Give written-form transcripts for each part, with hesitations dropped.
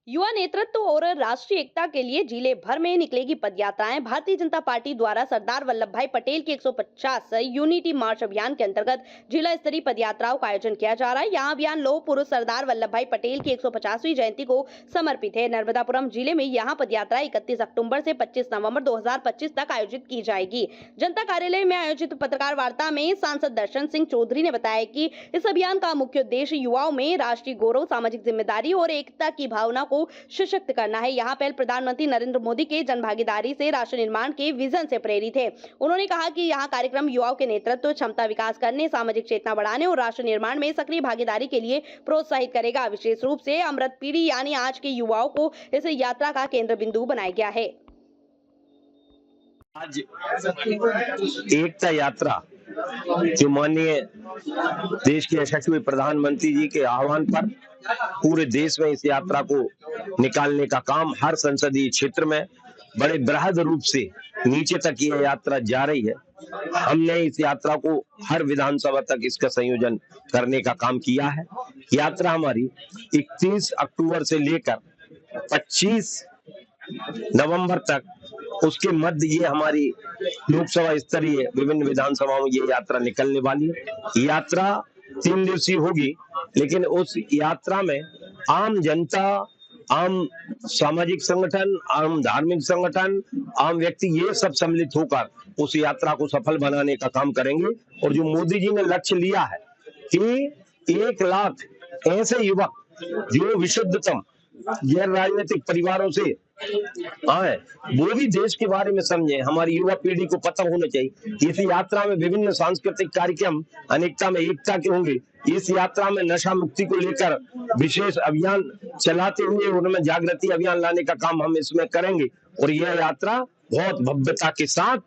युवा नेतृत्व और राष्ट्रीय एकता के लिए जिले भर में निकलेगी पदयात्राएं। भारतीय जनता पार्टी द्वारा सरदार वल्लभ भाई पटेल के 150 यूनिटी मार्च अभियान के अंतर्गत जिला स्तरीय पदयात्राओं का आयोजन किया जा रहा है। यहां अभियान लौह पुरुष सरदार वल्लभ भाई पटेल की 150वीं जयंती को समर्पित है। नर्मदापुरम जिले में यहां पदयात्रा 31 अक्टूबर से 25 नवंबर 2025 तक आयोजित की जाएगी। जनता कार्यालय में आयोजित पत्रकार वार्ता में सांसद दर्शन सिंह चौधरी ने बताया कि इस अभियान का मुख्य उद्देश्य युवाओं में राष्ट्रीय गौरव, सामाजिक जिम्मेदारी और एकता की भावना को सशक्त करना है। यहाँ पहल प्रधानमंत्री नरेंद्र मोदी के जन भागीदारी से राष्ट्र निर्माण के विजन से प्रेरित है। उन्होंने कहा कि यह कार्यक्रम युवाओं के नेतृत्व, क्षमता विकास करने, सामाजिक चेतना बढ़ाने और राष्ट्र निर्माण में सक्रिय भागीदारी के लिए प्रोत्साहित करेगा। विशेष रूप से अमृत पीढ़ी यानी आज के युवाओं को इस यात्रा का केंद्र बिंदु बनाया गया है। आज एकता यात्रा जो माननीय देश के यशस्वी प्रधानमंत्री जी के आह्वान पर पूरे देश में इस यात्रा को निकालने का काम हर संसदीय क्षेत्र में बड़े बृहद रूप से नीचे तक यह यात्रा जा रही है। हमने इस यात्रा को हर विधानसभा तक इसका संयोजन करने का काम किया है। यात्रा हमारी 31 अक्टूबर से लेकर 25 नवंबर तक, उसके मध्य ये हमारी लोकसभा स्तरीय विभिन्न विधानसभाओं में ये यात्रा निकलने वाली है। यात्रा 3 दिवसीय होगी, लेकिन उस यात्रा में आम जनता, आम सामाजिक संगठन, आम धार्मिक संगठन, आम व्यक्ति ये सब सम्मिलित होकर उस यात्रा को सफल बनाने का काम करेंगे। और जो मोदी जी ने लक्ष्य लिया है कि 1 लाख ऐसे युवक जो विशुद्धतम गैर राजनीतिक परिवारों से आए, वो भी देश के बारे में समझे, हमारी युवा पीढ़ी को पता होना चाहिए। इस यात्रा में विभिन्न सांस्कृतिक कार्यक्रम अनेकता में एकता के होंगे। इस यात्रा में नशा मुक्ति को लेकर विशेष अभियान चलाते हुए उनमें जागृति अभियान लाने का काम हम इसमें करेंगे। और यह यात्रा बहुत भव्यता के साथ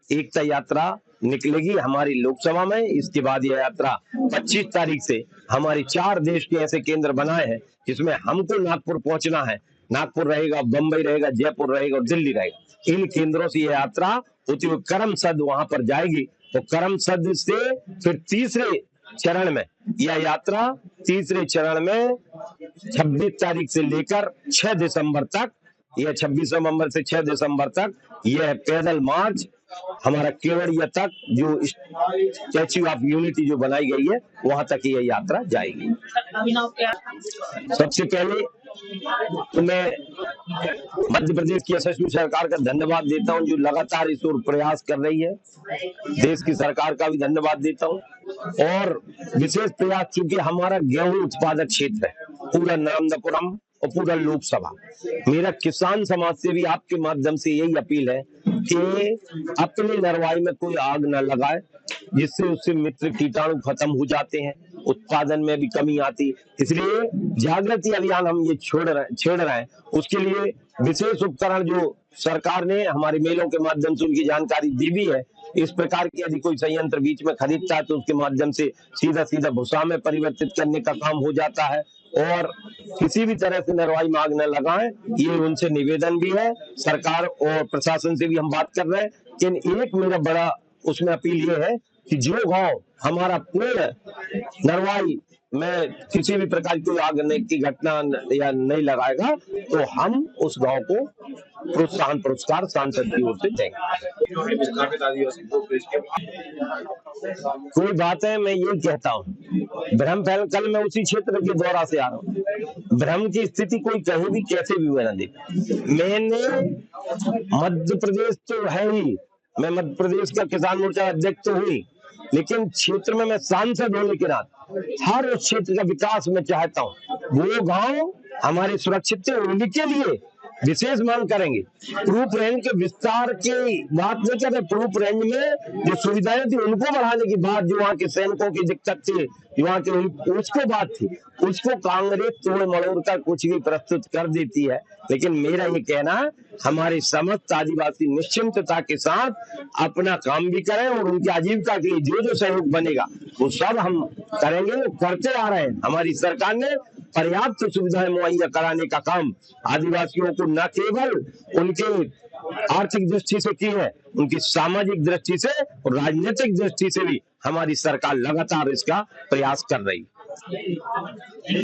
एकता यात्रा निकलेगी हमारी लोकसभा में। इसके बाद यह यात्रा 25 तारीख से हमारी 4 देश के ऐसे केंद्र बनाए हैं जिसमें हमको नागपुर पहुंचना है। नागपुर रहेगा, बंबई रहेगा, जयपुर रहेगा और दिल्ली रहेगा। इन केंद्रों से यह यात्रा होती हुई करमसद वहां पर जाएगी। तो करमसद से फिर तीसरे चरण में यह यात्रा, तीसरे चरण में 26 तारीख से लेकर 6 दिसंबर तक, यह 26 नवंबर से 6 दिसंबर तक यह पैदल मार्च हमारा केवड़िया तक, जो स्टैच्यू ऑफ यूनिटी जो बनाई गई है, वहां तक यह यात्रा जाएगी। सबसे पहले तो मैं मध्य प्रदेश की यशस्वी सरकार का धन्यवाद देता हूं जो लगातार इस ओर प्रयास कर रही है। देश की सरकार का भी धन्यवाद देता हूं। और विशेष प्रयास, चूंकि हमारा गेहूं उत्पादक क्षेत्र है, पूरा नर्मदापुरम और पूरा लोकसभा, मेरा किसान समाज से भी आपके माध्यम से यही अपील है कि अपने नरवाई में कोई आग न लगाए, जिससे उससे मित्र कीटाणु खत्म हो जाते हैं, उत्पादन में भी कमी आती। इसलिए जागृति अभियान हम ये छेड़ रहे हैं। उसके लिए विशेष उपकरण जो सरकार ने हमारे मेलों के माध्यम से उनकी जानकारी दी भी है। इस प्रकार की यदि कोई संयंत्र बीच में खरीदता है तो उसके माध्यम से सीधा सीधा भूसा में परिवर्तित करने का काम हो जाता है। और किसी भी तरह से नरवाई में आग न लगाएं, ये उनसे निवेदन भी है। सरकार और प्रशासन से भी हम बात कर रहे हैं। लेकिन एक मेरा बड़ा उसमें अपील ये है कि जो गांव हमारा पूर्ण नरवाई में किसी भी प्रकार की आग की घटना या नहीं लगाएगा, तो हम उस गांव को प्रोत्साहन पुरस्कार सांसद की ओर से देंगे। कोई बात है, मैं ये कहता हूँ, भ्रम फैल, कल मैं उसी क्षेत्र के दौरा से आ रहा हूँ। भ्रम की स्थिति कोई कहीं भी कैसे भी बना दे। मैंने मध्य प्रदेश तो है ही, मैं मध्य प्रदेश का किसान मोर्चा अध्यक्ष तो हुई, लेकिन क्षेत्र में मैं सांसद होने के नाते हर उस क्षेत्र का विकास मैं चाहता हूँ। वो गांव हमारे सुरक्षित है, उनके लिए विशेष मांग करेंगे। प्रूफ रेंज के विस्तार की बात नहीं कर रहे। प्रूफ रेंज में जो सुविधाएं थी उनको बढ़ाने की बात, जो वहाँ के सैनिकों की दिक्कत थी, वहाँ के उसको बात थी, उसको कांग्रेस तोड़ मड़ोड़ कर कुछ भी प्रस्तुत कर देती है। लेकिन मेरा ये कहना है, हमारे समस्त आदिवासी निश्चिंतता के साथ अपना काम भी करें और उनकी आजीविका के लिए जो जो सहयोग बनेगा वो सब हम करेंगे, करते आ रहे हैं। हमारी सरकार ने पर्याप्त सुविधाएं मुहैया कराने का काम आदिवासियों को न केवल उनके आर्थिक दृष्टि से की है, उनकी सामाजिक दृष्टि से और राजनीतिक दृष्टि से भी हमारी सरकार लगातार इसका प्रयास कर रही है।